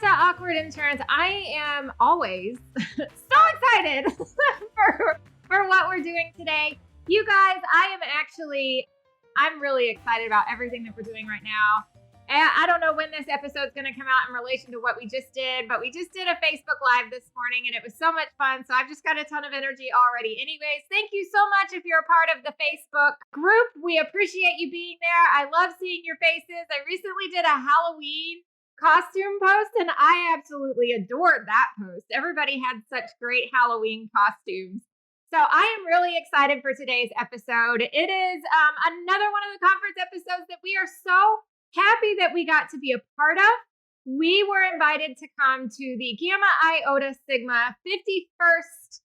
What's up, awkward interns? I am always so excited for what we're doing today. You guys, I'm really excited about everything that we're doing right now. I don't know when this episode's going to come out in relation to what we just did, but we just did a Facebook Live this morning and it was so much fun. So I've just got a ton of energy already. Anyways, thank you so much if you're a part of the Facebook group. We appreciate you being there. I love seeing your faces. I recently did a Halloween costume post and I absolutely adored that post. Everybody had such great Halloween costumes. So I am really excited for today's episode. It is another one of the conference episodes that we are so happy that we got to be a part of. We were invited to come to the Gamma Iota Sigma 51st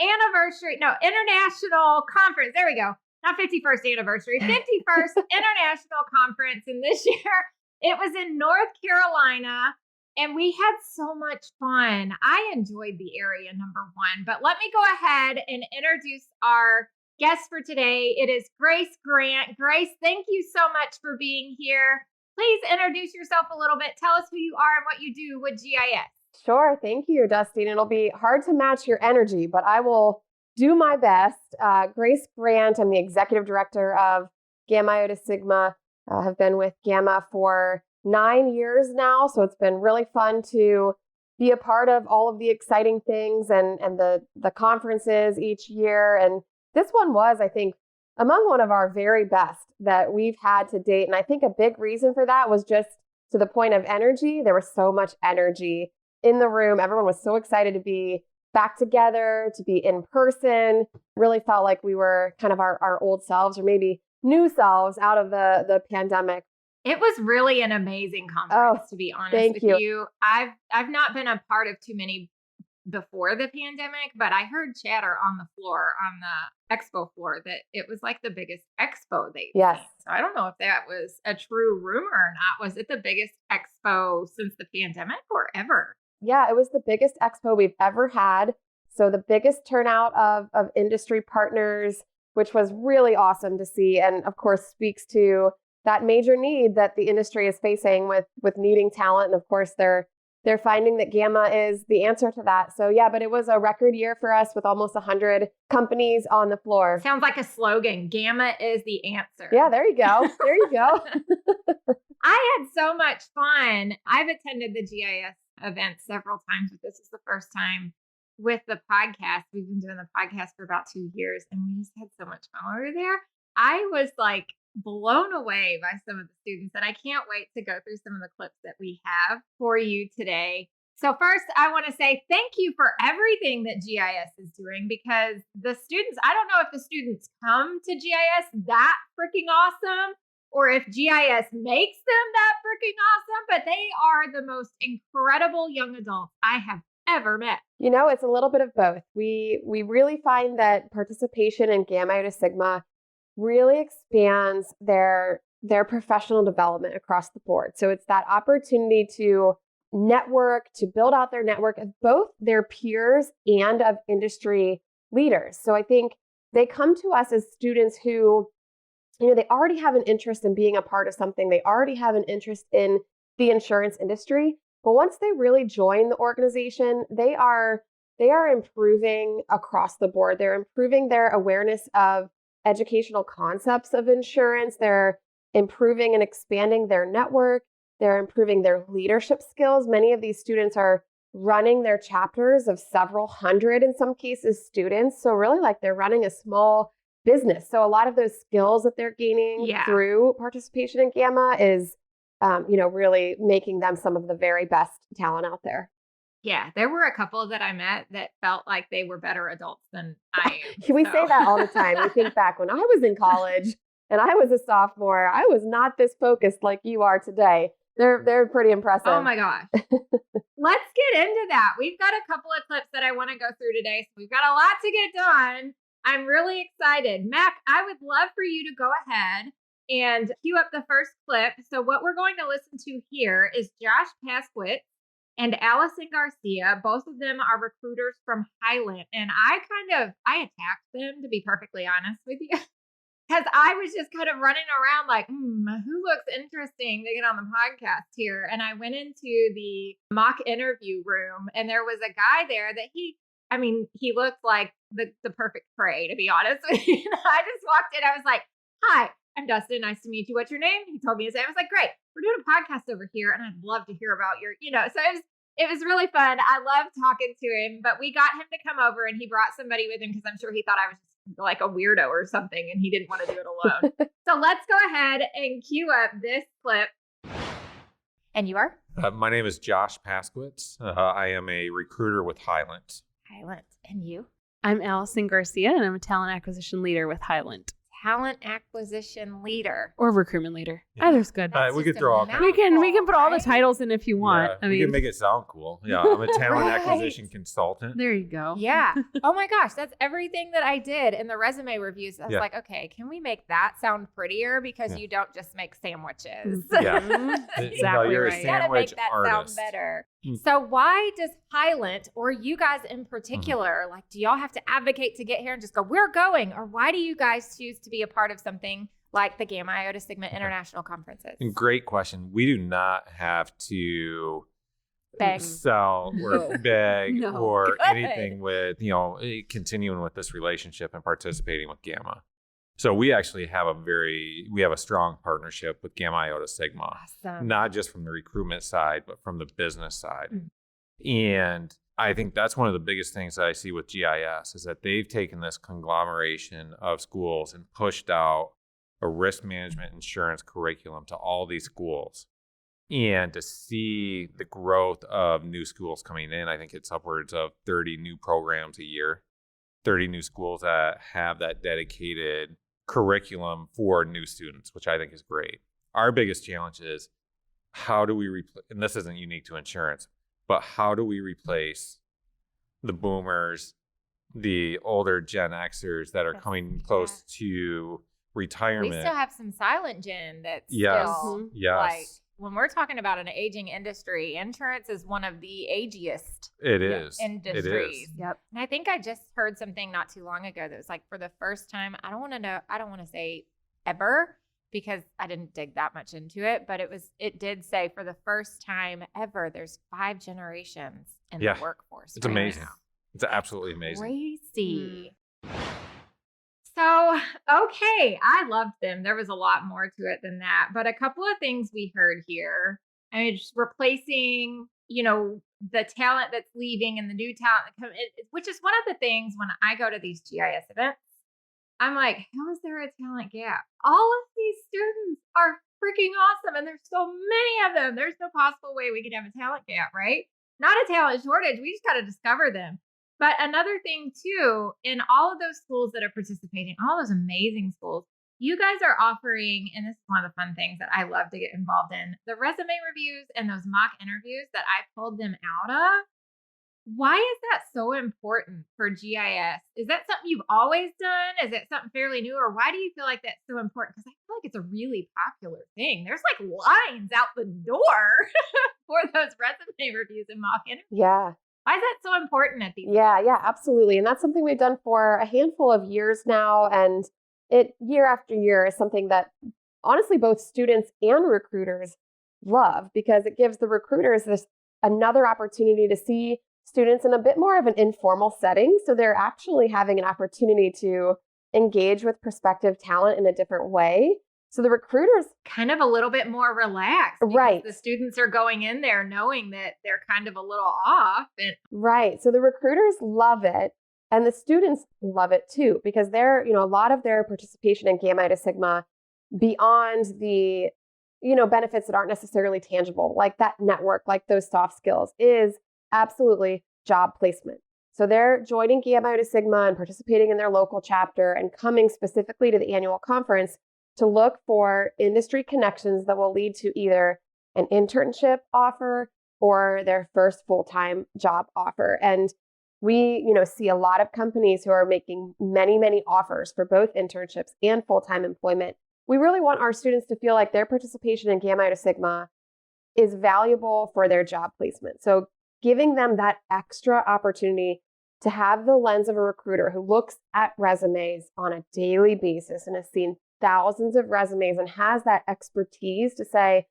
International Conference. There we go. Not 51st anniversary, 51st International Conference. And this year, it was in North Carolina, and we had so much fun. I enjoyed the area, number one. But let me go ahead and introduce our guest for today. It is Grace Grant. Grace, thank you so much for being here. Please introduce yourself a little bit. Tell us who you are and what you do with GIS. Sure. Thank you, Dustin. It'll be hard to match your energy, but I will do my best. Grace Grant, I'm the executive director of Gamma Iota Sigma. Have been with Gamma for 9 years now, so it's been really fun to be a part of all of the exciting things and the conferences each year. And this one was, I think, among one of our very best that we've had to date. And I think a big reason for that was just to the point of energy. There was so much energy in the room. Everyone was so excited to be back together, to be in person. Really felt like we were kind of our old selves, or maybe new selves out of the pandemic. It was really an amazing conference, to be honest with you. I've not been a part of too many before the pandemic, but I heard chatter on the floor, on the expo floor, that it was like the biggest expo they've Yes. seen. So I don't know if that was a true rumor or not. Was it the biggest expo since the pandemic or ever? Yeah, it was the biggest expo we've ever had. So the biggest turnout of industry partners, which was really awesome to see. And of course, speaks to that major need that the industry is facing with needing talent. And of course, they're finding that Gamma is the answer to that. So yeah, but it was a record year for us with almost 100 companies on the floor. Sounds like a slogan. Gamma is the answer. Yeah, there you go. There you go. I had so much fun. I've attended the GIS event several times, but this is the first time with the podcast. We've been doing the podcast for about 2 years, and we just had so much fun when we were there. I was like blown away by some of the students, and I can't wait to go through some of the clips that we have for you today. So first, I want to say thank you for everything that GIS is doing, because the students, I don't know if the students come to GIS that freaking awesome, or if GIS makes them that freaking awesome, but they are the most incredible young adults I have ever met. You know, it's a little bit of both. We really find that participation in Gamma Iota Sigma really expands their professional development across the board. So it's that opportunity to network, to build out their network of both their peers and of industry leaders. So I think they come to us as students who, you know, they already have an interest in being a part of something. They already have an interest in the insurance industry. But once they really join the organization, they are improving across the board. They're improving their awareness of educational concepts of insurance. They're improving and expanding their network. They're improving their leadership skills. Many of these students are running their chapters of several hundred, in some cases, students. So really like they're running a small business. So a lot of those skills that they're gaining through participation in Gamma is, really making them some of the very best talent out there. Yeah, there were a couple that I met that felt like they were better adults than I am. We say that all the time. We think back when I was in college and I was a sophomore, I was not this focused like you are today. They're pretty impressive. Oh my gosh. Let's get into that. We've got a couple of clips that I want to go through today. So we've got a lot to get done. I'm really excited. Mac, I would love for you to go ahead and cue up the first clip. So what we're going to listen to here is Josh Paskewicz and Allison Garcia. Both of them are recruiters from Hylant. And I attacked them, to be perfectly honest with you. because I was just kind of running around like, who looks interesting to get on the podcast here? And I went into the mock interview room, and there was a guy there that he looked like the perfect prey, to be honest with you. I just walked in. I was like, hi, I'm Dustin. Nice to meet you. What's your name? He told me his name. I was like, great. We're doing a podcast over here, and I'd love to hear about your, so it was really fun. I loved talking to him, but we got him to come over, and he brought somebody with him because I'm sure he thought I was just like a weirdo or something, and he didn't want to do it alone. So let's go ahead and cue up this clip. And you are? My name is Josh Paskewicz. I am a recruiter with Hylant. Hylant. And you? I'm Allison Garcia, and I'm a talent acquisition leader with Hylant. Talent acquisition leader. Or recruitment leader. Yeah. Either's good. We could throw all We can put all the titles in if you want. Yeah, we can make it sound cool. Yeah, I'm a talent acquisition consultant. There you go. Yeah. Oh my gosh, that's everything that I did in the resume reviews. I was like, okay, can we make that sound prettier? Because you don't just make sandwiches. Yeah. Exactly you're right. a You gotta make sandwich that artist. sound better. So why does Hylant, or you guys in particular, like, do y'all have to advocate to get here and just go, we're going? Or why do you guys choose to be a part of something like the Gamma Iota Sigma International Conferences? Great question. We do not have to Beg. sell or beg No. or Good. anything with, continuing with this relationship and participating with Gamma. So we actually have a strong partnership with Gamma Iota Sigma, Awesome. not just from the recruitment side, but from the business side. And I think that's one of the biggest things that I see with GIS is that they've taken this conglomeration of schools and pushed out a risk management insurance curriculum to all these schools. And to see the growth of new schools coming in, I think it's upwards of 30 new programs a year, 30 new schools that have that dedicated curriculum for new students, which I think is great. Our biggest challenge is how do we replace, and this isn't unique to insurance, but how do we replace the boomers, the older Gen Xers that are coming close to retirement? We still have some silent gen that's Yes. still Yes. like, when we're talking about an aging industry, insurance is one of the agiest It is. industries. It is. Yep. And I think I just heard something not too long ago that was like, for the first time, I don't want to say ever, because I didn't dig that much into it, but it did say for the first time ever, there's 5 generations in the workforce. It's right amazing. now. It's absolutely amazing. Crazy. So, okay, I loved them. There was a lot more to it than that, but a couple of things we heard here. I mean, just replacing, the talent that's leaving and the new talent that comes, which is one of the things when I go to these GIS events, I'm like, how is there a talent gap? All of these students are freaking awesome, and there's so many of them. There's no possible way we could have a talent gap, right? Not a talent shortage. We just got to discover them. But another thing too, in all of those schools that are participating, all those amazing schools, you guys are offering, and this is one of the fun things that I love to get involved in, the resume reviews and those mock interviews that I pulled them out of. Why is that so important for GIS? Is that something you've always done? Is it something fairly new? Or why do you feel like that's so important? Because I feel like it's a really popular thing. There's like lines out the door for those resume reviews and mock interviews. Yeah. Why is that so important at these? Yeah, absolutely. And that's something we've done for a handful of years now. And it year after year is something that honestly both students and recruiters love, because it gives the recruiters this another opportunity to see students in a bit more of an informal setting. So they're actually having an opportunity to engage with prospective talent in a different way. So the recruiters kind of a little bit more relaxed. Right. The students are going in there knowing that they're kind of a little off. Right. So the recruiters love it. And the students love it too, because they're, a lot of their participation in Gamma Iota Sigma beyond the, benefits that aren't necessarily tangible, like that network, like those soft skills, is absolutely job placement. So they're joining Gamma Iota Sigma and participating in their local chapter and coming specifically to the annual conference to look for industry connections that will lead to either an internship offer or their first full-time job offer. And we, see a lot of companies who are making many, many offers for both internships and full-time employment. We really want our students to feel like their participation in Gamma Iota Sigma is valuable for their job placement. So giving them that extra opportunity to have the lens of a recruiter who looks at resumes on a daily basis and has seen thousands of resumes and has that expertise to say,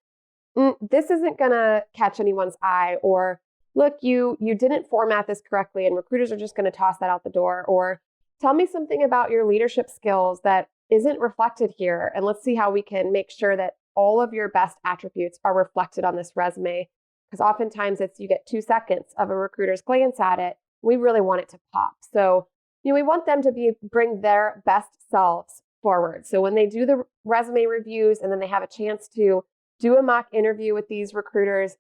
this isn't going to catch anyone's eye, or look, you didn't format this correctly and recruiters are just going to toss that out the door, or tell me something about your leadership skills that isn't reflected here, and let's see how we can make sure that all of your best attributes are reflected on this resume. Because oftentimes you get 2 seconds of a recruiter's glance at it. We really want it to pop. So, we want them to bring their best selves forward. So when they do the resume reviews and then they have a chance to do a mock interview with these recruiters,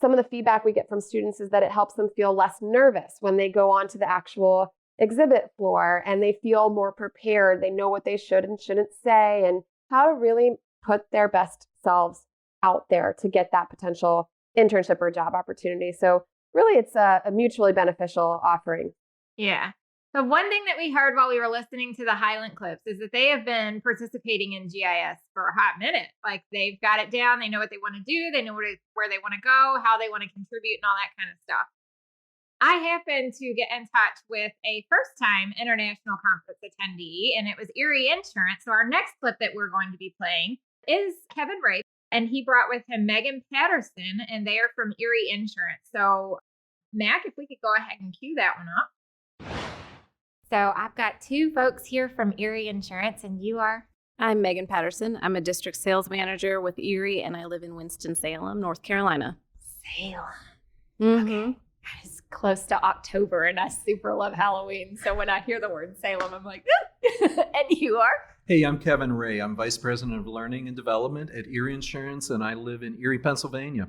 some of the feedback we get from students is that it helps them feel less nervous when they go on to the actual exhibit floor, and they feel more prepared. They know what they should and shouldn't say and how to really put their best selves out there to get that potential internship or job opportunity. So really, it's a mutually beneficial offering. Yeah. So one thing that we heard while we were listening to the Hylant clips is that they have been participating in GIS for a hot minute. Like, they've got it down. They know what they want to do. They know where they want to go, how they want to contribute, and all that kind of stuff. I happened to get in touch with a first-time international conference attendee, and it was Erie Intern. So our next clip that we're going to be playing is Kevin Ray, and he brought with him Meaghen Paterson, and they are from Erie Insurance. So, Mac, if we could go ahead and cue that one up. So I've got 2 folks here from Erie Insurance, and you are? I'm Meaghen Paterson. I'm a district sales manager with Erie, and I live in Winston-Salem, North Carolina. Salem. Mm-hmm. Okay. It's close to October, and I super love Halloween. So when I hear the word Salem, I'm like, and you are? Hey, I'm Kevin Ray. I'm Vice President of Learning and Development at Erie Insurance, and I live in Erie, Pennsylvania.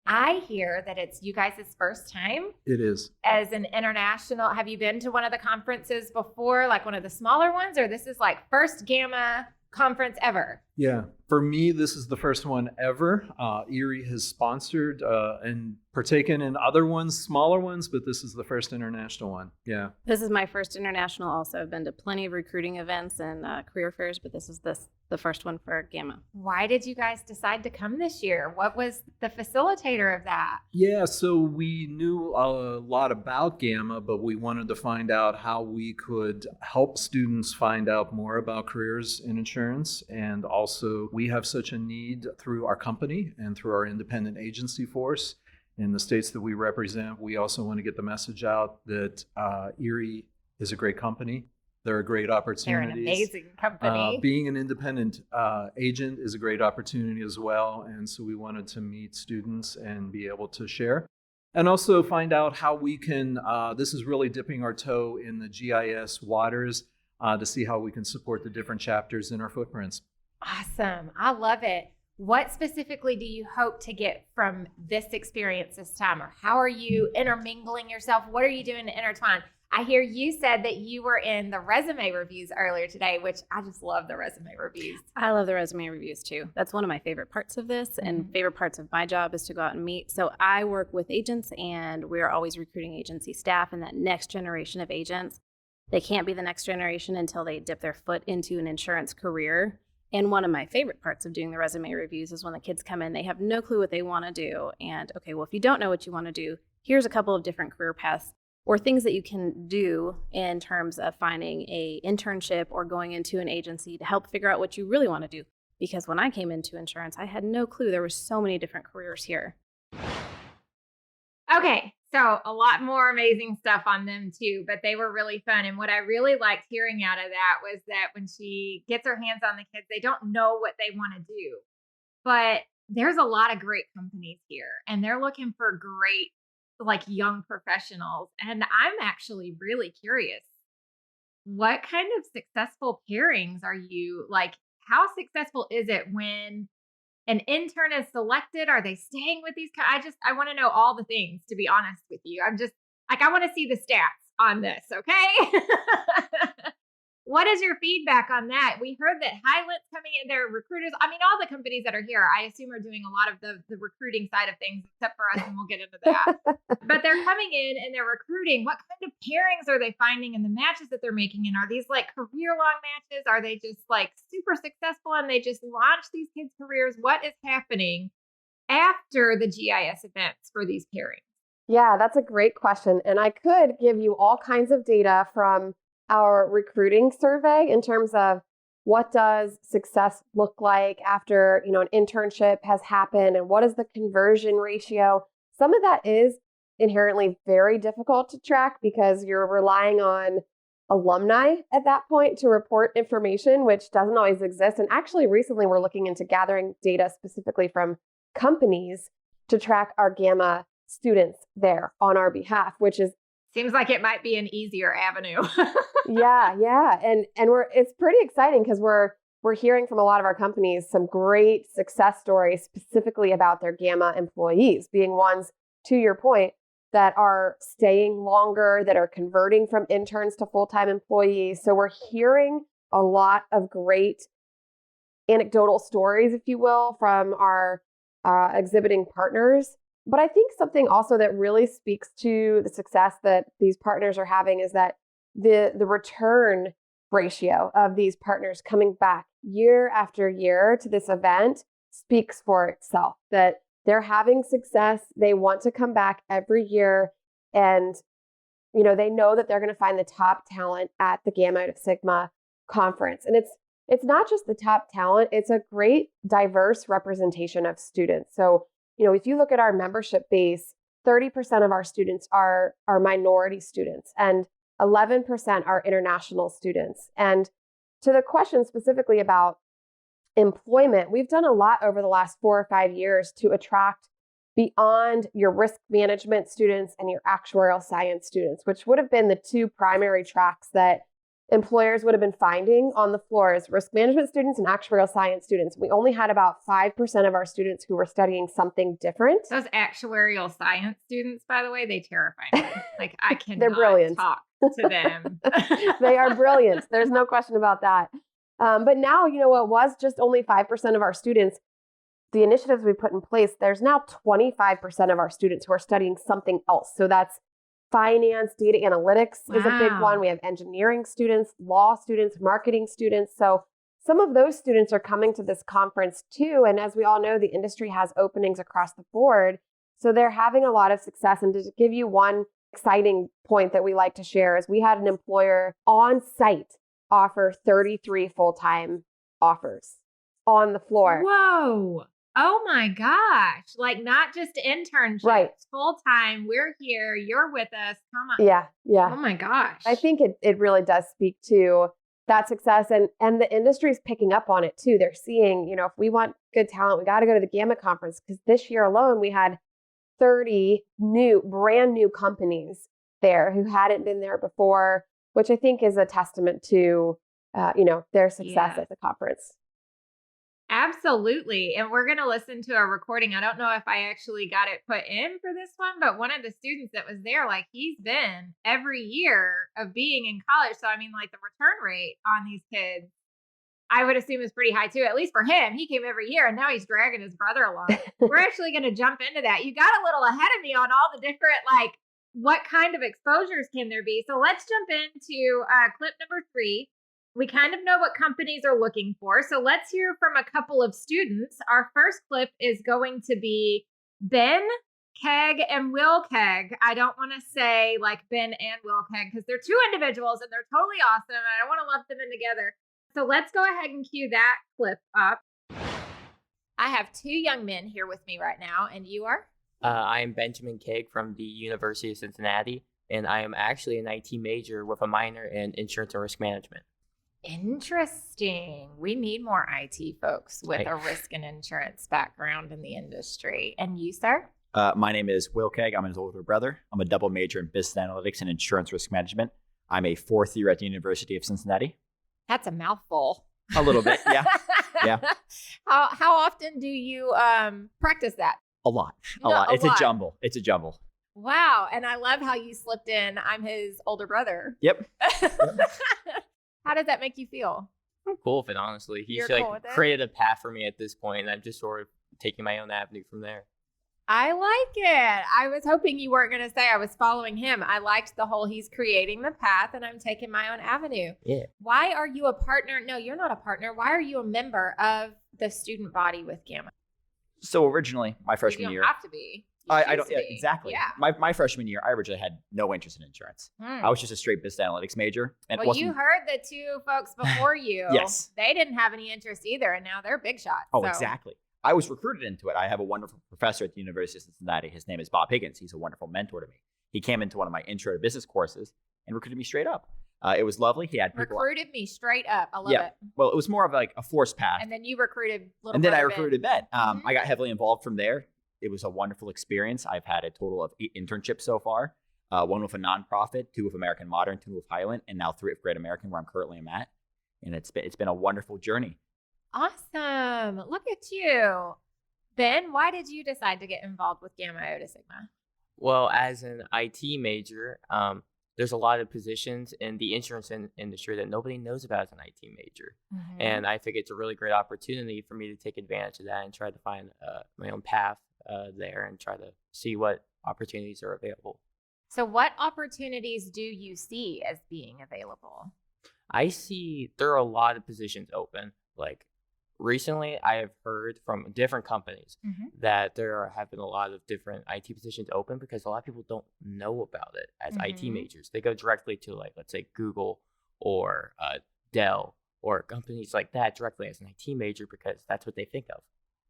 I hear that it's you guys' first time. It is. As an international, have you been to one of the conferences before, like one of the smaller ones, or this is like first Gamma conference ever? Yeah. For me, this is the first one ever. Erie has sponsored and partaken in other ones, smaller ones, but this is the first international one. Yeah. This is my first international also. I've been to plenty of recruiting events and career fairs, but this is the first one for Gamma. Why did you guys decide to come this year? What was the facilitator of that? Yeah, so we knew a lot about Gamma, but we wanted to find out how we could help students find out more about careers in insurance. And also, we have such a need through our company and through our independent agency force in the states that we represent. We also want to get the message out that Erie is a great company. There are great opportunities. They're an amazing company. Being an independent agent is a great opportunity as well. And so we wanted to meet students and be able to share. And also find out how we can, this is really dipping our toe in the GIS waters to see how we can support the different chapters in our footprints. Awesome. I love it. What specifically do you hope to get from this experience this time? Or how are you intermingling yourself? What are you doing to intertwine? I hear you said that you were in the resume reviews earlier today, which I just love the resume reviews. I love the resume reviews too. That's one of my favorite parts of this, and favorite parts of my job is to go out and meet. So I work with agents, and we're always recruiting agency staff, and that next generation of agents, they can't be the next generation until they dip their foot into an insurance career. And one of my favorite parts of doing the resume reviews is when the kids come in, they have no clue what they want to do. And okay, well, if you don't know what you want to do, here's a couple of different career paths or things that you can do in terms of finding a internship or going into an agency to help figure out what you really want to do. Because when I came into insurance, I had no clue. There were so many different careers here. Okay, so a lot more amazing stuff on them too, but they were really fun. And what I really liked hearing out of that was that when she gets her hands on the kids, they don't know what they want to do. But there's a lot of great companies here, and they're looking for great, like, young professionals. And I'm actually really curious. What kind of successful pairings are you, like, how successful is it when an intern is selected? Are they staying with these? I want to know all the things, to be honest with you. I'm just like, I want to see the stats on this. Okay. What is your feedback on that? We heard that Hylant's coming in, their recruiters. I mean, all the companies that are here, I assume, are doing a lot of the recruiting side of things, except for us, and we'll get into that. But they're coming in and they're recruiting. What kind of pairings are they finding in the matches that they're making? And are these like career-long matches? Are they just like super successful and they just launch these kids' careers? What is happening after the GIS events for these pairings? Yeah, that's a great question. And I could give you all kinds of data from our recruiting survey in terms of what does success look like after, an internship has happened and what is the conversion ratio. Some of that is inherently very difficult to track because you're relying on alumni at that point to report information, which doesn't always exist. And actually, recently we're looking into gathering data specifically from companies to track our Gamma students there on our behalf, which is seems like it might be an easier avenue. yeah. And it's pretty exciting because we're hearing from a lot of our companies some great success stories specifically about their Gamma employees being ones, to your point, that are staying longer, that are converting from interns to full-time employees. So we're hearing a lot of great anecdotal stories, if you will, from our exhibiting partners. But I think something also that really speaks to the success that these partners are having is that the return ratio of these partners coming back year after year to this event speaks for itself, that they're having success. They want to come back every year. And, they know that they're going to find the top talent at the Gamma Iota Sigma conference. And it's not just the top talent, it's a great diverse representation of students. So, if you look at our membership base, 30% of our students are minority students and 11% are international students. And to the question specifically about employment, we've done a lot over the last 4 or 5 years to attract beyond your risk management students and your actuarial science students, which would have been the two primary tracks that employers would have been finding on the floor as risk management students and actuarial science students. We only had about 5% of our students who were studying something different. Those actuarial science students, by the way, they terrify me. Like I cannot They're brilliant. talk to them. They are brilliant. There's no question about that. But now, it was just only 5% of our students. The initiatives we put in place, there's now 25% of our students who are studying something else. So that's finance, data analytics is a big one. We have engineering students, law students, marketing students. So some of those students are coming to this conference too. And as we all know, the industry has openings across the board. So they're having a lot of success. And to give you one exciting point that we like to share is we had an employer on site offer 33 full-time offers on the floor. Whoa. Oh my gosh. Like not just internships, right? Full-time. We're here. You're with us. Come on. Yeah. Oh my gosh. I think it really does speak to that success and the industry is picking up on it too. They're seeing, if we want good talent, we got to go to the Gamma conference because this year alone, we had 30 brand new companies there who hadn't been there before, which I think is a testament to, their success at the conference. Absolutely. And we're going to listen to a recording. I don't know if I actually got it put in for this one, but one of the students that was there, like he's been every year of being in college. So, I mean, like the return rate on these kids, I would assume is pretty high too, at least for him. He came every year and now he's dragging his brother along. We're actually going to jump into that. You got a little ahead of me on all the different, like, what kind of exposures can there be? So let's jump into clip number 3. We kind of know what companies are looking for. So let's hear from a couple of students. Our first clip is going to be Ben, Kegg, and Will Kegg. I don't want to say like Ben and Will Kegg because they're two individuals and they're totally awesome. And I want to lump them in together. So let's go ahead and cue that clip up. I have 2 young men here with me right now. And you are? I am Benjamin Kegg from the University of Cincinnati. And I am actually an IT major with a minor in insurance and risk management. Interesting. We need more IT folks with a risk and insurance background in the industry. And you, sir? My name is Will Kegg. I'm his older brother. I'm a double major in business analytics and insurance risk management. I'm a 4th year at the University of Cincinnati. That's a mouthful. A little bit, yeah. Yeah. How often do you practice that? A lot. It's a jumble. Wow. And I love how you slipped in, I'm his older brother. Yep. How does that make you feel? I'm cool with it, honestly. He's You're cool with it? Created a path for me at this point, and I'm just sort of taking my own avenue from there. I like it. I was hoping you weren't going to say I was following him. I liked the whole he's creating the path and I'm taking my own avenue. Yeah. Why are you a partner? No, you're not a partner. Why are you a member of the student body with Gamma? So originally, my freshman you year. don't have to be. I don't choose to be. exactly. Yeah. My freshman year, I originally had no interest in insurance. I was just a straight business analytics major. And it Well, wasn't, you heard the two folks before you. Yes. They didn't have any interest either, and now they're big shots. Oh, so. exactly. I was recruited into it. I have a wonderful professor at the University of Cincinnati. His name is Bob Higgins. He's a wonderful mentor to me. He came into one of my intro to business courses and recruited me straight up. It was lovely. He had people. Recruited me straight up. I love Yeah. it. Well, it was more of like a forced path. And then you recruited little And then I brother Ben. recruited Ben. Mhm. I got heavily involved from there. It was a wonderful experience. I've had a total of 8 internships so far. One with a nonprofit, 2 with American Modern, 2 with Hylant, and now 3 with Great American, where I'm currently at. And it's been a wonderful journey. Awesome. Look at you. Ben, why did you decide to get involved with Gamma Iota Sigma? Well, as an IT major, there's a lot of positions in the insurance industry that nobody knows about as an IT major. Mm-hmm. And I think it's a really great opportunity for me to take advantage of that and try to find my own path there and try to see what opportunities are available. So what opportunities do you see as being available? I see there are a lot of positions open. Like recently, I have heard from different companies that there have been a lot of different IT positions open because a lot of people don't know about it as IT majors. They go directly to, like, let's say Google or Dell or companies like that directly as an IT major because that's what they think of.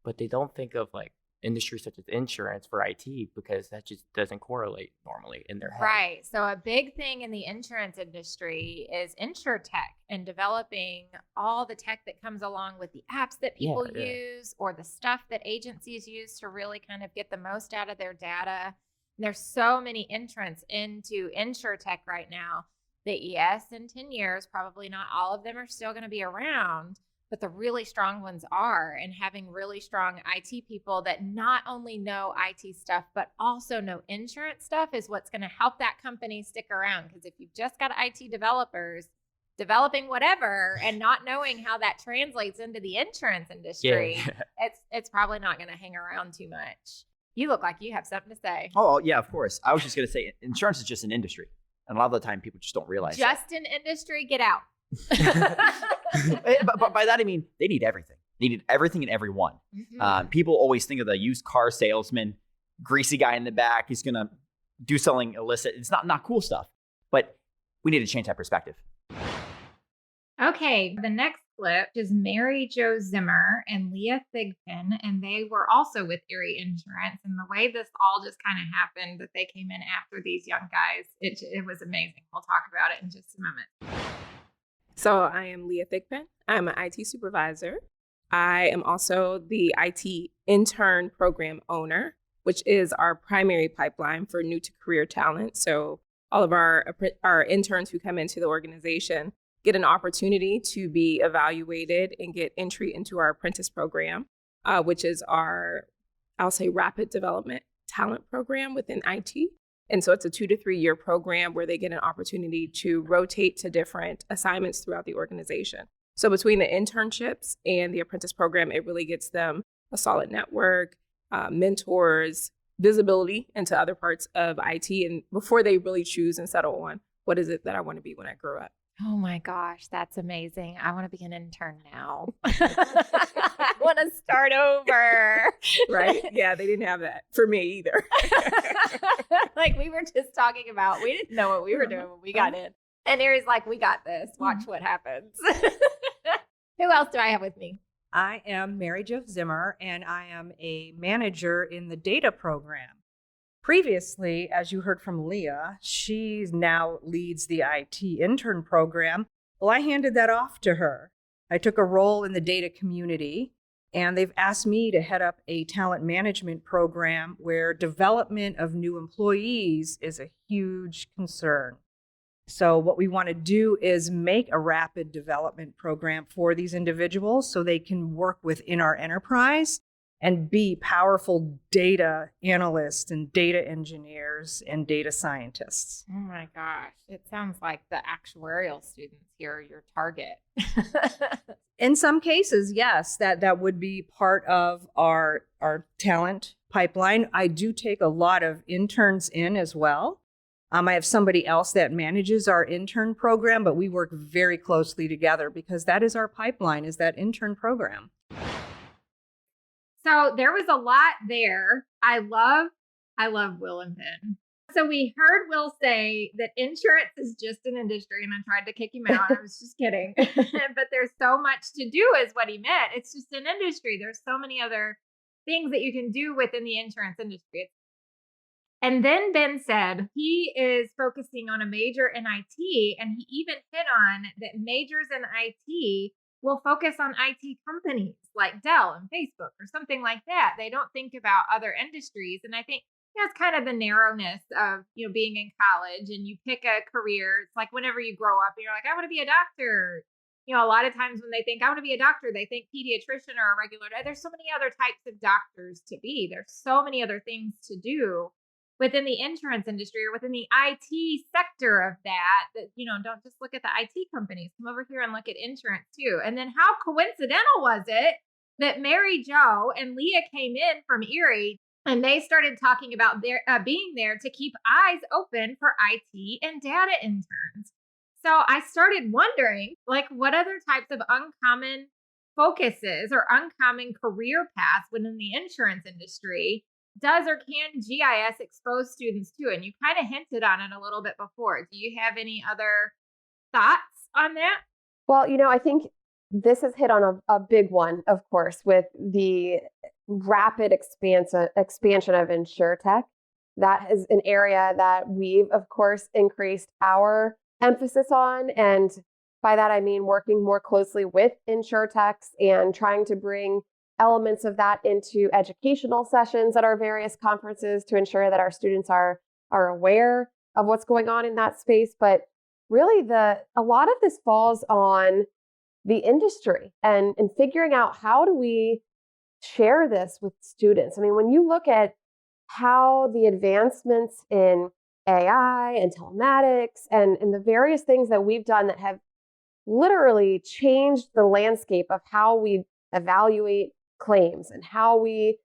But they don't think of like industries such as insurance for IT because that just doesn't correlate normally in their head. Right. So a big thing in the insurance industry is InsurTech and developing all the tech that comes along with the apps that people use or the stuff that agencies use to really kind of get the most out of their data. There's so many entrants into InsurTech right now that, yes, in 10 years, probably not all of them are still going to be around, but the really strong ones are. And having really strong IT people that not only know IT stuff, but also know insurance stuff is what's going to help that company stick around. Because if you've just got IT developers developing whatever and not knowing how that translates into the insurance industry, it's probably not going to hang around too much. You look like you have something to say. Oh, yeah, of course. I was just going to say insurance is just an industry. And a lot of the time people just don't realize Just an industry, get out. but by that, I mean, they need everything. They need everything and everyone. People always think of the used car salesman, greasy guy in the back. He's going to do something illicit. It's not cool stuff. But we need to change that perspective. Okay, the next clip is Mary Jo Zimmer and Leah Thigpen, and they were also with Erie Insurance. And the way this all just kind of happened, that they came in after these young guys, it was amazing. We'll talk about it in just a moment. So I am Leah Thigpen. I'm an IT supervisor. I am also the IT intern program owner, which is our primary pipeline for new to career talent. So all of our interns who come into the organization get an opportunity to be evaluated and get entry into our apprentice program, which is our, I'll say, rapid development talent program within IT. And so it's a 2 to 3 year program where they get an opportunity to rotate to different assignments throughout the organization. So between the internships and the apprentice program, it really gets them a solid network, mentors, visibility into other parts of IT, and before they really choose and settle on what is it that I want to be when I grow up. Oh my gosh, that's amazing. I want to be an intern now. I want to start over. Right? Yeah, they didn't have that for me either. Like we were just talking about, we didn't know what we were doing when we got in. And Erie's like, we got this. Watch what happens. Who else do I have with me? I am Mary Jo Zimmer, and I am a manager in the data program. Previously, as you heard from Leah, she now leads the IT intern program. Well, I handed that off to her. I took a role in the data community, and they've asked me to head up a talent management program where development of new employees is a huge concern. So what we want to do is make a rapid development program for these individuals so they can work within our enterprise and be powerful data analysts and data engineers and data scientists. Oh my gosh. It sounds like the actuarial students here are your target. In some cases, yes, that would be part of our talent pipeline. I do take a lot of interns in as well. I have somebody else that manages our intern program, but we work very closely together because that is our pipeline, is that intern program. So there was a lot there. I love I love Will and Ben. So we heard Will say that insurance is just an industry, and I tried to kick him out. I was just kidding. But there's so much to do is what he meant. It's just an industry. There's so many other things that you can do within the insurance industry. And then Ben said he is focusing on a major in IT, and he even hit on that majors in IT will focus on IT companies like Dell and Facebook or something like that. They don't think about other industries. And I think that's kind of the narrowness of, being in college and you pick a career. It's like whenever you grow up and you're like, I want to be a doctor. A lot of times when they think I want to be a doctor, they think pediatrician or a regular. There's so many other types of doctors to be. There's so many other things to do within the insurance industry or within the IT sector of that, don't just look at the IT companies. Come over here and look at insurance too. And then how coincidental was it that Mary Jo and Leah came in from Erie and they started talking about their being there to keep eyes open for IT and data interns. So I started wondering, what other types of uncommon focuses or uncommon career paths within the insurance industry does or can GIS expose students to? And you kind of hinted on it a little bit before. Do you have any other thoughts on that? Well, I think this has hit on a big one, of course, with the rapid expansion of InsurTech. That is an area that we've, of course, increased our emphasis on. And by that, I mean working more closely with InsurTechs and trying to bring elements of that into educational sessions at our various conferences to ensure that our students are aware of what's going on in that space. But really, a lot of this falls on the industry and figuring out how do we share this with students. I mean, when you look at how the advancements in AI and telematics and the various things that we've done that have literally changed the landscape of how we evaluate claims and how we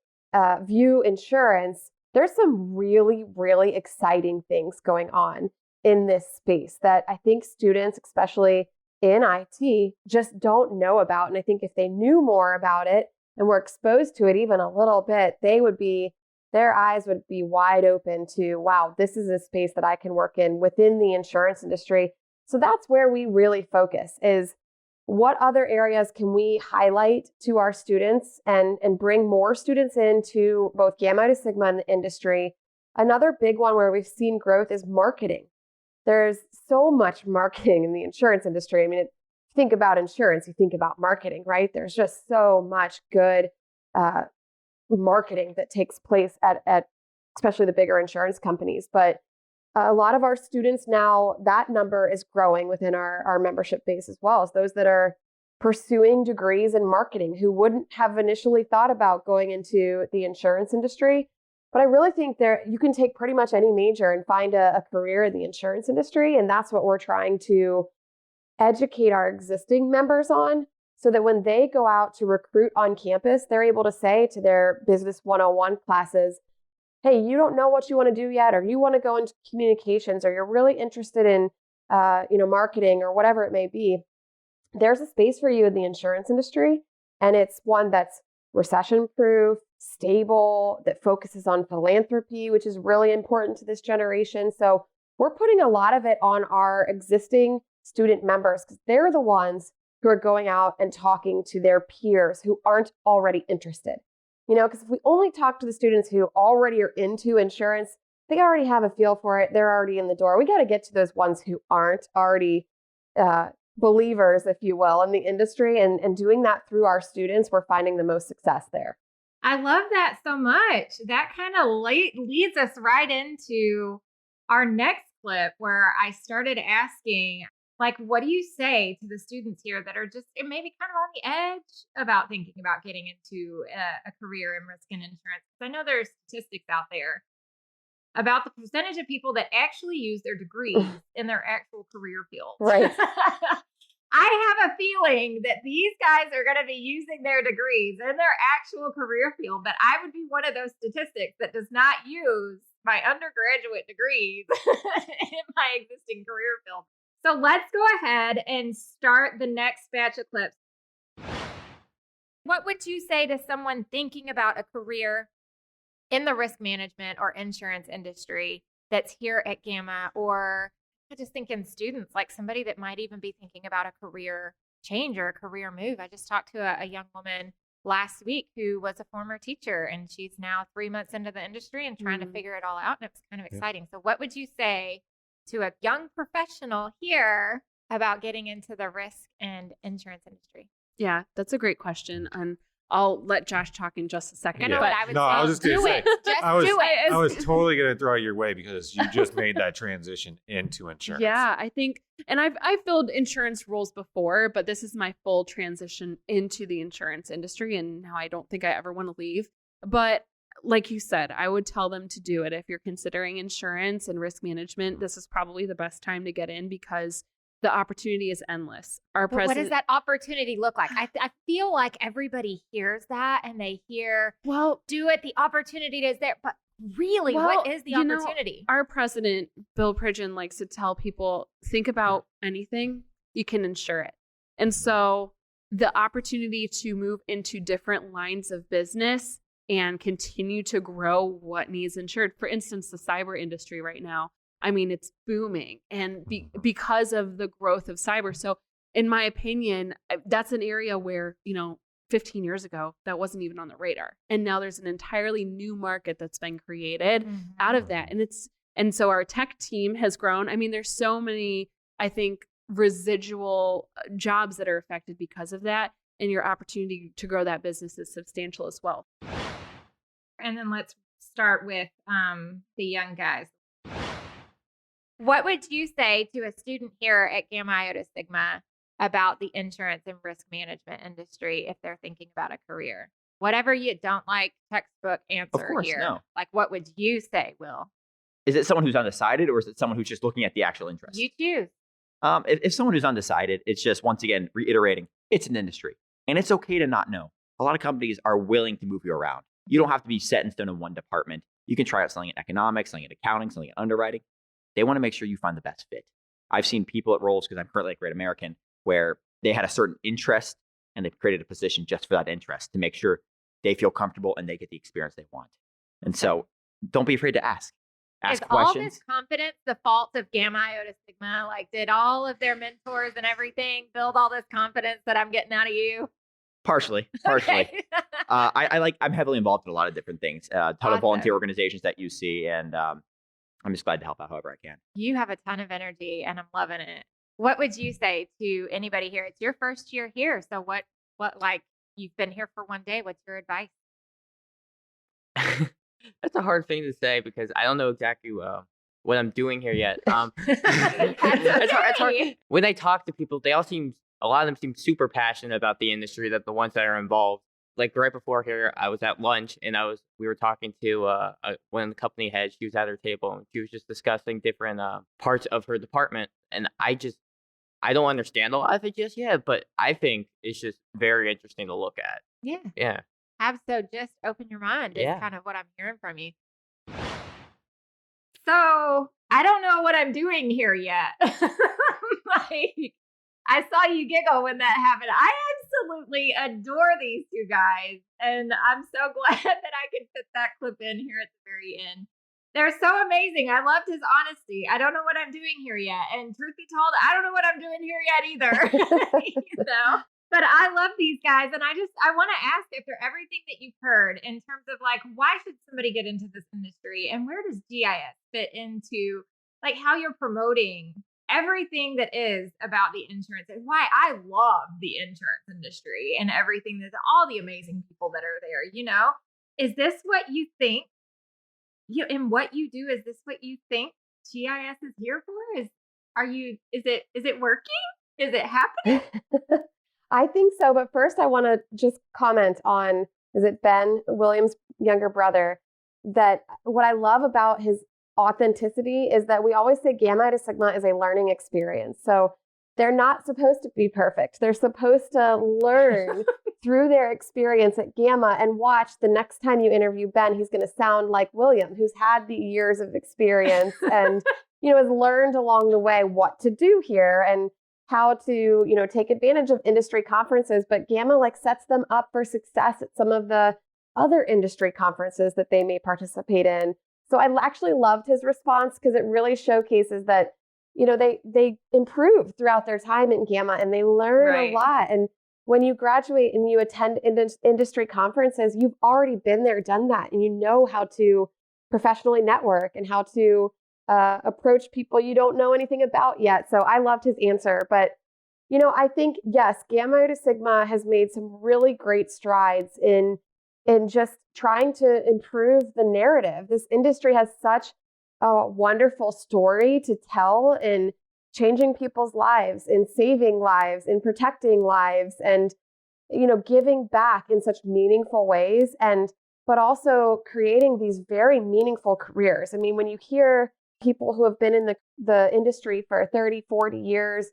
view insurance, there's some really, really exciting things going on in this space that I think students, especially in IT, just don't know about. And I think if they knew more about it and were exposed to it even a little bit, their eyes would be wide open to, wow, this is a space that I can work in within the insurance industry. So that's where we really focus, is what other areas can we highlight to our students and bring more students into both Gamma Iota Sigma in the industry. Another big one where we've seen growth is marketing. There's so much marketing in the insurance industry. I mean, if you think about insurance, you think about marketing, right? There's just so much good marketing that takes place at especially the bigger insurance companies. But a lot of our students now, that number is growing within our membership base as well, as those that are pursuing degrees in marketing who wouldn't have initially thought about going into the insurance industry. But I really think you can take pretty much any major and find a career in the insurance industry. And that's what we're trying to educate our existing members on, so that when they go out to recruit on campus, they're able to say to their Business 101 classes, hey, you don't know what you want to do yet, or you want to go into communications, or you're really interested in marketing or whatever it may be. There's a space for you in the insurance industry, and it's one that's recession-proof, stable, that focuses on philanthropy, which is really important to this generation. So we're putting a lot of it on our existing student members, because they're the ones who are going out and talking to their peers who aren't already interested. Because if we only talk to the students who already are into insurance, they already have a feel for it. They're already in the door. We got to get to those ones who aren't already believers, if you will, in the industry. And doing that through our students, we're finding the most success there. I love that so much. That kind of leads us right into our next clip, where I started asking, what do you say to the students here that are just maybe kind of on the edge about thinking about getting into a career in risk and insurance? Because I know there's statistics out there about the percentage of people that actually use their degrees in their actual career field. Right. I have a feeling that these guys are going to be using their degrees in their actual career field, but I would be one of those statistics that does not use my undergraduate degrees in my existing career field. So let's go ahead and start the next batch of clips. What would you say to someone thinking about a career in the risk management or insurance industry that's here at Gamma, or I just thinking students, like somebody that might even be thinking about a career change or a career move. I just talked to a young woman last week who was a former teacher, and she's now 3 months into the industry and trying to figure it all out. And it was kind of exciting. So what would you say to a young professional here about getting into the risk and insurance industry? Yeah, that's a great question. And I'll let Josh talk in just a second. I know what I would say. I was just going to say, Just I was, do it. I was totally going to throw it your way because you just made that transition into insurance. Yeah, I think, and I've filled insurance roles before, but this is my full transition into the insurance industry, and now I don't think I ever want to leave. But like you said, I would tell them to do it. If you're considering insurance and risk management, this is probably the best time to get in because the opportunity is endless. But what does that opportunity look like? I feel like everybody hears that and they hear, well, do it. The opportunity is there. But really, what is the opportunity? Our president, Bill Pridgeon, likes to tell people, think about anything, you can insure it. And so the opportunity to move into different lines of business and continue to grow what needs insured. For instance, the cyber industry right now, I mean, it's booming and because of the growth of cyber. So in my opinion, that's an area where, 15 years ago, that wasn't even on the radar. And now there's an entirely new market that's been created out of that. And so our tech team has grown. I mean, there's so many, I think, residual jobs that are affected because of that. And your opportunity to grow that business is substantial as well. And then let's start with the young guys. What would you say to a student here at Gamma Iota Sigma about the insurance and risk management industry if they're thinking about a career? Whatever you don't like, textbook answer Of course, here. no. Like, what would you say, Will? Is it someone who's undecided, or is it someone who's just looking at the actual interest? You choose. If someone who's undecided, it's just, once again, reiterating, it's an industry. And it's okay to not know. A lot of companies are willing to move you around. You don't have to be set in stone in one department. You can try out something in economics, something in accounting, something in underwriting. They want to make sure you find the best fit. I've seen people at roles, because I'm currently at Great American, where they had a certain interest and they've created a position just for that interest to make sure they feel comfortable and they get the experience they want. And so don't be afraid to ask. Ask Is questions. all this confidence the fault of Gamma Iota Sigma? Like, did all of their mentors and everything build all this confidence that I'm getting out of you? Partially. Okay. I'm heavily involved in a lot of different things, a ton of volunteer organizations that you see, and I'm just glad to help out however I can. You have a ton of energy and I'm loving it. What would you say to anybody here? It's your first year here. So what like, you've been here for one day. What's your advice? That's a hard thing to say because I don't know exactly what I'm doing here yet. It's hard. When I talk to people, a lot of them seem super passionate about the industry, that the ones that are involved. Like right before here, I was at lunch and we were talking to one of the company heads. She was at her table and she was just discussing different parts of her department. And I don't understand a lot of it just yet, but I think it's just very interesting to look at. Yeah. Yeah. So just open your mind is Yeah. kind of what I'm hearing from you. So I don't know what I'm doing here yet. Like, I saw you giggle when that happened. I absolutely adore these two guys. And I'm so glad that I could fit that clip in here at the very end. They're so amazing. I loved his honesty. I don't know what I'm doing here yet. And truth be told, I don't know what I'm doing here yet either. But I love these guys. And I want to ask if they're everything that you've heard in terms of like, why should somebody get into this industry? And where does GIS fit into like how you're promoting everything that is about the insurance and why I love the insurance industry and everything that all the amazing people that are there, is this what you think in what you do? Is this what you think GIS is here for? Is it working? Is it happening? I think so. But first I want to just comment on, is it Ben, William's younger brother, that what I love about his authenticity is that we always say Gamma Iota Sigma is a learning experience. So they're not supposed to be perfect. They're supposed to learn through their experience at Gamma, and watch the next time you interview Ben, he's going to sound like William, who's had the years of experience and, has learned along the way what to do here and how to, take advantage of industry conferences. But Gamma sets them up for success at some of the other industry conferences that they may participate in. So I actually loved his response because it really showcases that, they improve throughout their time in Gamma and they learn a lot. And when you graduate and you attend industry conferences, you've already been there, done that, and you know how to professionally network and how to approach people you don't know anything about yet. So I loved his answer. But, I think, yes, Gamma Iota Sigma has made some really great strides in just trying to improve the narrative. This industry has such a wonderful story to tell in changing people's lives, in saving lives, in protecting lives, and, giving back in such meaningful ways, but also creating these very meaningful careers. I mean, when you hear people who have been in the industry for 30, 40 years,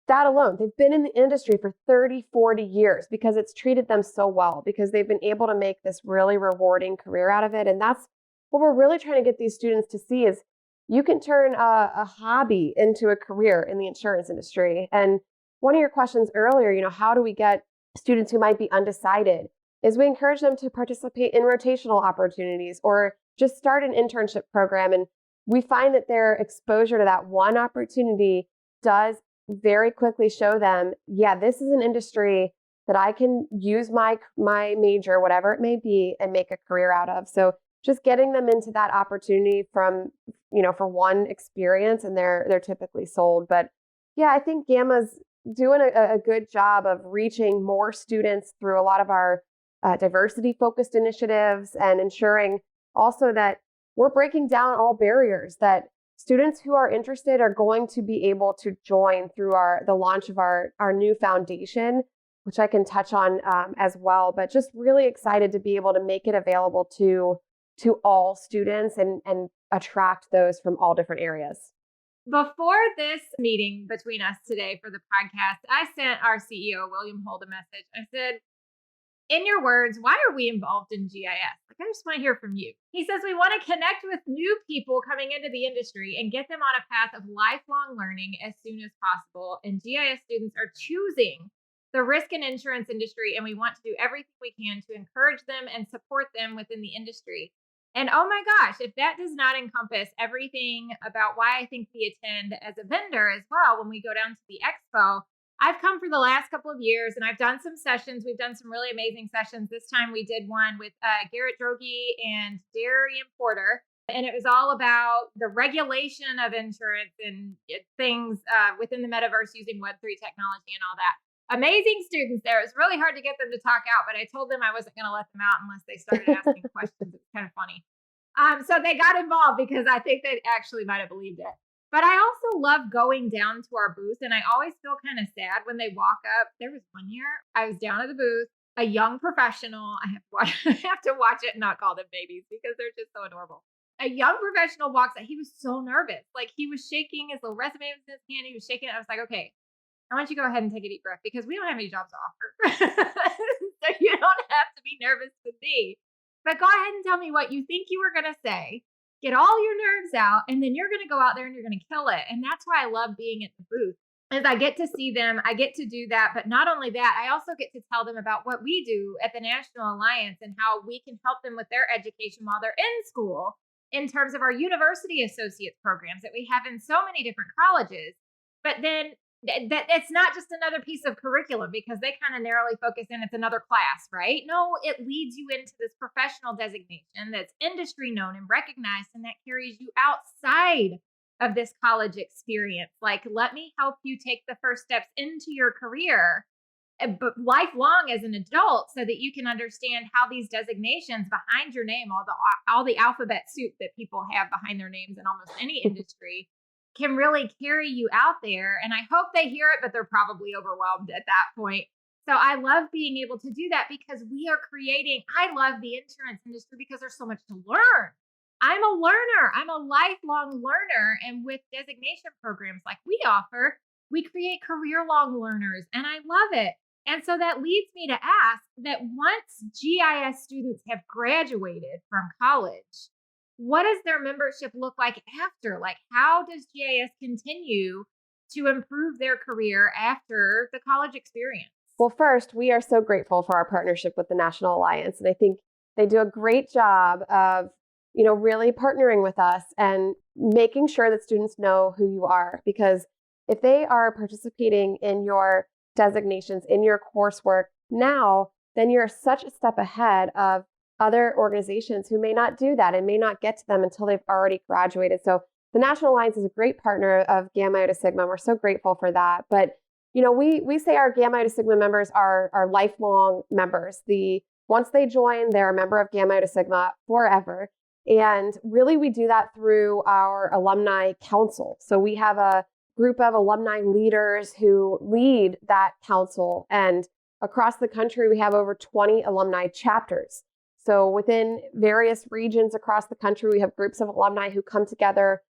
that alone, they've been in the industry for 30, 40 years because it's treated them so well, because they've been able to make this really rewarding career out of it. And that's what we're really trying to get these students to see is you can turn a hobby into a career in the insurance industry. And one of your questions earlier, how do we get students who might be undecided, is we encourage them to participate in rotational opportunities or just start an internship program. And we find that their exposure to that one opportunity does very quickly show them, yeah, this is an industry that I can use my major, whatever it may be, and make a career out of. So just getting them into that opportunity from, for one experience, and they're typically sold. But yeah, I think Gamma's doing a good job of reaching more students through a lot of our diversity-focused initiatives and ensuring also that we're breaking down all barriers, that students who are interested are going to be able to join through the launch of our new foundation, which I can touch on as well. But just really excited to be able to make it available to all students and attract those from all different areas. Before this meeting between us today for the podcast, I sent our CEO, William Holt, a message. I said, in your words, why are we involved in GIS? I just want to hear from you. He says, we want to connect with new people coming into the industry and get them on a path of lifelong learning as soon as possible. And GIS students are choosing the risk and insurance industry, and we want to do everything we can to encourage them and support them within the industry. And oh my gosh, if that does not encompass everything about why I think we attend as a vendor as well, when we go down to the expo, I've come for the last couple of years and I've done some sessions. We've done some really amazing sessions. This time we did one with Garrett Droege and Darian Porter. And it was all about the regulation of insurance and things within the metaverse using Web3 technology and all that. Amazing students there. It was really hard to get them to talk out, but I told them I wasn't going to let them out unless they started asking questions. It was kind of funny. So they got involved because I think they actually might have believed it. But I also love going down to our booth, and I always feel kind of sad when they walk up. There was one year I was down at the booth, a young professional. I have to watch it and not call them babies because they're just so adorable. A young professional walks up. He was so nervous. Like, he was shaking. His little resume was in his hand. He was shaking it. I was like, okay, I want you to go ahead and take a deep breath because we don't have any jobs to offer. So you don't have to be nervous with me. But go ahead and tell me what you think you were going to say. Get all your nerves out, and then you're going to go out there and you're going to kill it. And that's why I love being at the booth, is I get to see them. I get to do that. But not only that, I also get to tell them about what we do at the National Alliance and how we can help them with their education while they're in school in terms of our university associates programs that we have in so many different colleges. But then that it's not just another piece of curriculum because they kind of narrowly focus in it's another class, right? No, it leads you into this professional designation that's industry known and recognized, and that carries you outside of this college experience. Like, let me help you take the first steps into your career, but lifelong as an adult, so that you can understand how these designations behind your name, all the alphabet soup that people have behind their names in almost any industry, can really carry you out there. And I hope they hear it, but they're probably overwhelmed at that point. So I love being able to do that because I love the insurance industry because there's so much to learn. I'm a learner. I'm a lifelong learner. And with designation programs like we offer, we create career-long learners, and I love it. And so that leads me to ask that once GIS students have graduated from college, what does their membership look like after? Like, how does GIS continue to improve their career after the college experience? Well, first, we are so grateful for our partnership with the National Alliance. And I think They do a great job of, really partnering with us and making sure that students know who you are. Because if they are participating in your designations, in your coursework now, then you're such a step ahead of other organizations who may not do that and may not get to them until they've already graduated. So the National Alliance is a great partner of Gamma Iota Sigma. We're so grateful for that. But, we say our Gamma Iota Sigma members are lifelong members. Once they join, they're a member of Gamma Iota Sigma forever. And really, we do that through our alumni council. So we have a group of alumni leaders who lead that council. And across the country, we have over 20 alumni chapters. So within various regions across the country, we have groups of alumni who come together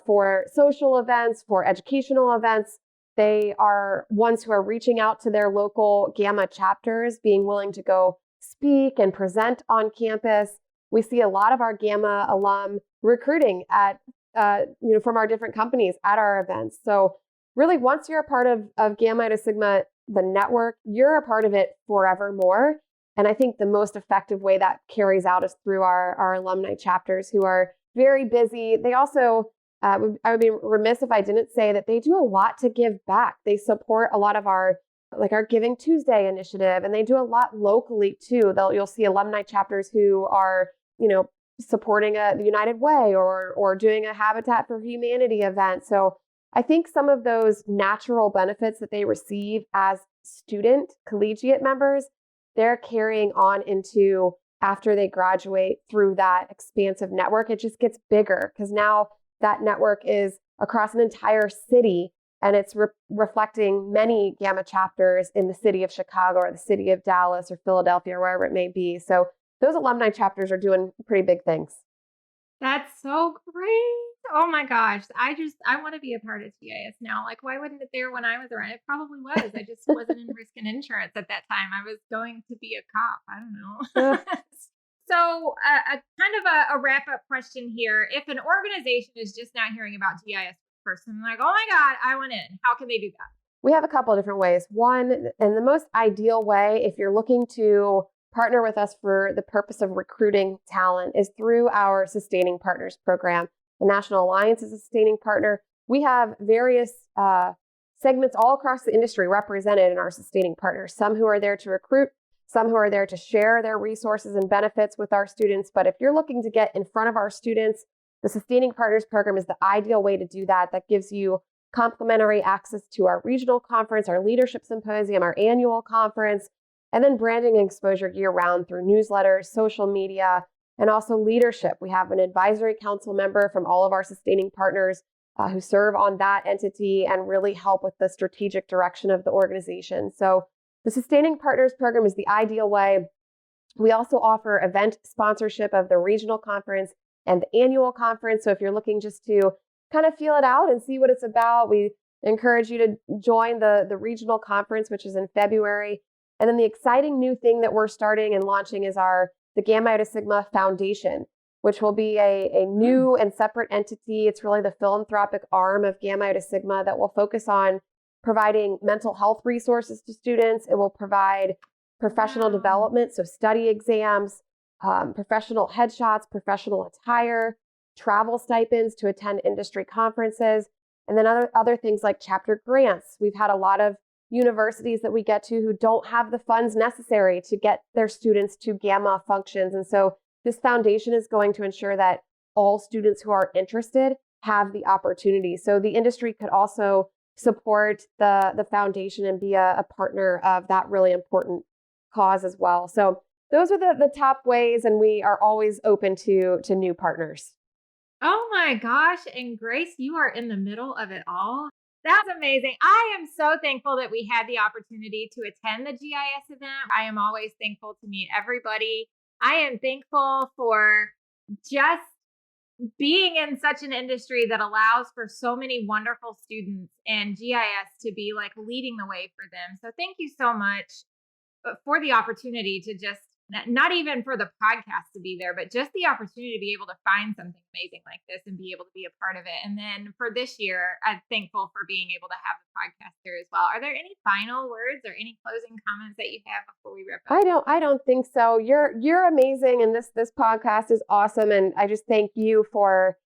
for social events, for educational events. They are ones who are reaching out to their local Gamma chapters, being willing to go speak and present on campus. We see a lot of our Gamma alum recruiting at, from our different companies at our events. So really, once you're a part of Gamma Iota Sigma, the network, you're a part of it forevermore. And I think the most effective way that carries out is through our alumni chapters who are very busy. They also, I would be remiss if I didn't say that they do a lot to give back. They support a lot of our Giving Tuesday initiative, and they do a lot locally too. You'll see alumni chapters who are, supporting the United Way or doing a Habitat for Humanity event. So I think some of those natural benefits that they receive as student collegiate members, they're carrying on into after they graduate through that expansive network. It just gets bigger because now that network is across an entire city, and it's reflecting many Gamma chapters in the city of Chicago or the city of Dallas or Philadelphia or wherever it may be. So those alumni chapters are doing pretty big things. That's so great. Oh my gosh. I want to be a part of GIS now. Why wasn't it there when I was around? It probably was. I just wasn't in risk and insurance at that time. I was going to be a cop. I don't know. So a kind of a wrap up question here. If an organization is just now hearing about GIS first and oh my God, I want in, how can they do that? We have a couple of different ways. One, and the most ideal way, if you're looking to partner with us for the purpose of recruiting talent, is through our Sustaining Partners program. The National Alliance is a sustaining partner. We have various segments all across the industry represented in our sustaining partners, some who are there to recruit, some who are there to share their resources and benefits with our students. But if you're looking to get in front of our students, the Sustaining Partners program is the ideal way to do that. That gives you complimentary access to our regional conference, our leadership symposium, our annual conference, and then branding and exposure year-round through newsletters, social media, and also leadership. We have an advisory council member from all of our sustaining partners who serve on that entity and really help with the strategic direction of the organization. So the Sustaining Partners program is the ideal way. We also offer event sponsorship of the regional conference and the annual conference. So if you're looking just to kind of feel it out and see what it's about, we encourage you to join the regional conference, which is in February. And then the exciting new thing that we're starting and launching is the Gamma Iota Sigma Foundation, which will be a new and separate entity. It's really the philanthropic arm of Gamma Iota Sigma that will focus on providing mental health resources to students. It will provide professional development, so study exams, professional headshots, professional attire, travel stipends to attend industry conferences, and then other things like chapter grants. We've had a lot of universities that we get to who don't have the funds necessary to get their students to Gamma functions. And so this foundation is going to ensure that all students who are interested have the opportunity. So the industry could also support the foundation and be a partner of that really important cause as well. So those are the top ways, and we are always open to new partners. Oh my gosh. And Grace, you are in the middle of it all. That's amazing. I am so thankful that we had the opportunity to attend the GIS event. I am always thankful to meet everybody. I am thankful for just being in such an industry that allows for so many wonderful students and GIS to be leading the way for them. So thank you so much for the opportunity to just not even for the podcast to be there, but just the opportunity to be able to find something amazing like this and be able to be a part of it. And then for this year, I'm thankful for being able to have the podcast here as well. Are there any final words or any closing comments that you have before we wrap up? I don't think so. You're amazing, and this podcast is awesome. And I just thank you for,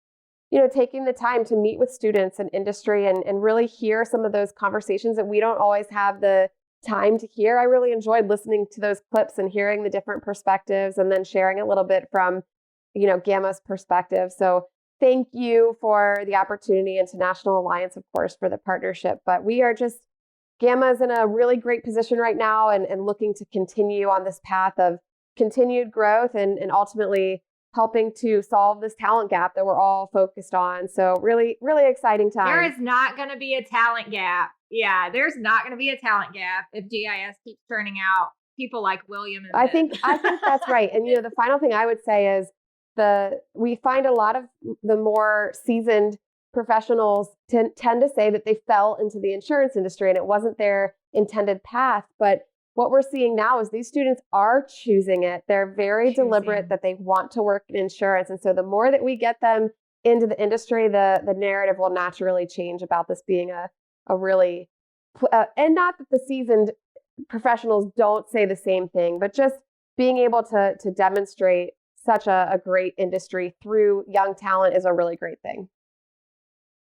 taking the time to meet with students and industry and really hear some of those conversations that we don't always have the time to hear. I really enjoyed listening to those clips and hearing the different perspectives and then sharing a little bit from, Gamma's perspective. So thank you for the opportunity, and to National Alliance, of course, for the partnership. But we are Gamma is in a really great position right now and looking to continue on this path of continued growth and ultimately helping to solve this talent gap that we're all focused on. So really, really exciting time. There is not going to be a talent gap. Yeah, there's not going to be a talent gap if GIS keeps turning out people like William and I think that's right. And the final thing I would say is we find a lot of the more seasoned professionals tend to say that they fell into the insurance industry and it wasn't their intended path. But what we're seeing now is these students are choosing it. They're very deliberate that they want to work in insurance. And so the more that we get them into the industry, the narrative will naturally change about this being a really, and not that the seasoned professionals don't say the same thing, but just being able to demonstrate such a great industry through young talent is a really great thing.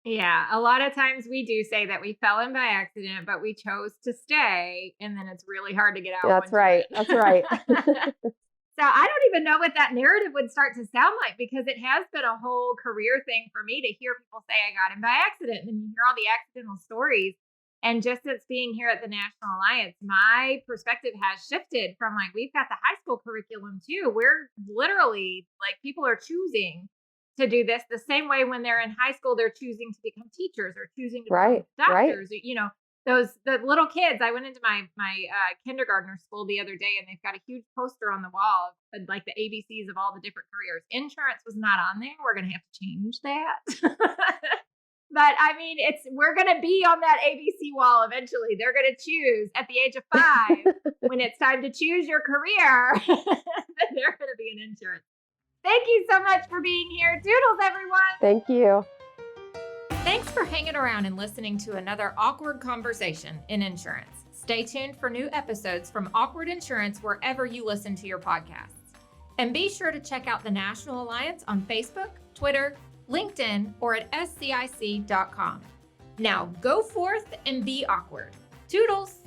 Yeah, a lot of times we do say that we fell in by accident, but we chose to stay, and then it's really hard to get out. That's right. That's right. So I don't even know what that narrative would start to sound like, because it has been a whole career thing for me to hear people say I got in by accident, and you hear all the accidental stories. And just since being here at the National Alliance, my perspective has shifted from we've got the high school curriculum too. We're literally people are choosing to do this the same way when they're in high school, they're choosing to become teachers or choosing to become doctors. Right. The little kids. I went into my kindergartner school the other day, and they've got a huge poster on the wall of the ABCs of all the different careers. Insurance was not on there. We're going to have to change that. But I mean, we're going to be on that ABC wall eventually. They're going to choose at the age of 5 when it's time to choose your career. Then they're going to be in insurance. Thank you so much for being here. Doodles, everyone. Thank you. Thanks for hanging around and listening to another awkward conversation in insurance. Stay tuned for new episodes from Awkward Insurance wherever you listen to your podcasts. And be sure to check out the National Alliance on Facebook, Twitter, LinkedIn, or at scic.com. Now go forth and be awkward. Toodles.